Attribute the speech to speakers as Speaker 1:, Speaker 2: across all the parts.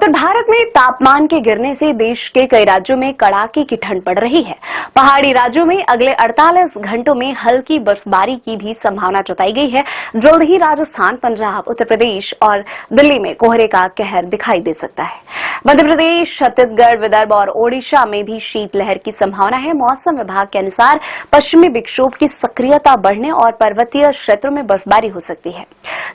Speaker 1: उत्तर भारत में तापमान के गिरने से देश के कई राज्यों में कड़ाके की ठंड पड़ रही है। पहाड़ी राज्यों में अगले 48 घंटों में हल्की बर्फबारी की भी संभावना जताई गई है। जल्द ही राजस्थान, पंजाब, उत्तर प्रदेश और दिल्ली में कोहरे का कहर दिखाई दे सकता है। मध्य प्रदेश, छत्तीसगढ़, विदर्भ और ओडिशा में भी शीतलहर की संभावना है। मौसम विभाग के अनुसार पश्चिमी विक्षोभ की सक्रियता बढ़ने और पर्वतीय क्षेत्रों में बर्फबारी हो सकती है,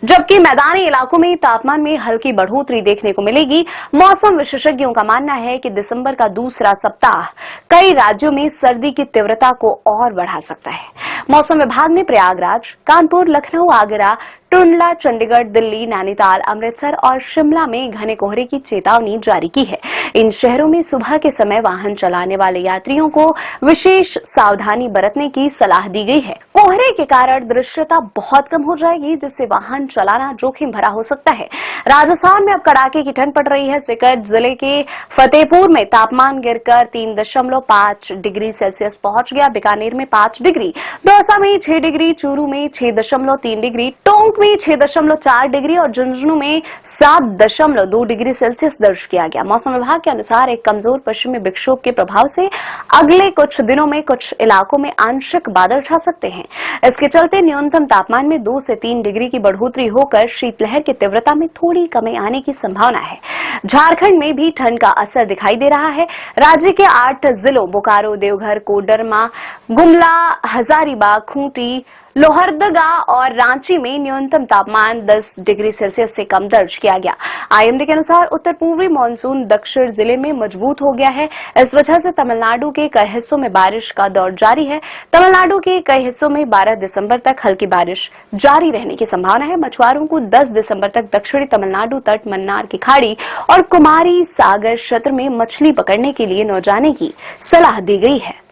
Speaker 1: जबकि मैदानी इलाकों में तापमान में हल्की बढ़ोतरी देखने को मिलेगी। मौसम विशेषज्ञों का मानना है कि दिसंबर का दूसरा सप्ताह कई राज्यों में सर्दी की तीव्रता को और बढ़ा सकता है। मौसम विभाग ने प्रयागराज, कानपुर, लखनऊ, आगरा, टुंडला, चंडीगढ़, दिल्ली, नैनीताल, अमृतसर और शिमला में घने कोहरे की चेतावनी जारी की है। इन शहरों में सुबह के समय वाहन चलाने वाले यात्रियों को विशेष सावधानी बरतने की सलाह दी गई है। कोहरे के कारण दृश्यता बहुत कम हो जाएगी, जिससे वाहन चलाना जोखिम भरा हो सकता है। राजस्थान में अब कड़ाके की ठंड पड़ रही है। सीकर जिले के फतेहपुर में तापमान गिरकर 3.5 डिग्री सेल्सियस पहुंच गया। बीकानेर में 5 डिग्री, दौसा में 6 डिग्री, चूरू में 6.3 डिग्री, टोंक में 6.4 डिग्री और झुंझुनू में 7.2 डिग्री सेल्सियस दर्ज किया गया। मौसम विभाग के अनुसार एक कमजोर पश्चिमी विक्षोभ के प्रभाव से अगले कुछ दिनों में कुछ इलाकों में आंशिक बादल छा सकते हैं। इसके चलते न्यूनतम तापमान में 2 से 3 डिग्री की बढ़ोतरी होकर शीतलहर की तीव्रता में थोड़ी कमी आने की संभावना है। झारखंड में भी ठंड का असर दिखाई दे रहा है। राज्य के 8 जिलों बोकारो, देवघर, कोडरमा, गुमला, हजारीबाग, खूंटी, लोहरदगा और रांची में न्यूनतम तापमान 10 डिग्री सेल्सियस से कम दर्ज किया गया। आईएमडी के अनुसार उत्तर पूर्वी मानसून दक्षिण जिले में मजबूत हो गया है। इस वजह से तमिलनाडु के कई हिस्सों में बारिश का दौर जारी है। तमिलनाडु के कई हिस्सों में 12 दिसंबर तक हल्की बारिश जारी रहने की संभावना है। मछुआरों को 10 दिसंबर तक दक्षिणी तमिलनाडु तट, मन्नार की खाड़ी और कुमारी सागर क्षेत्र में मछली पकड़ने के लिए न जाने की सलाह दी गई है।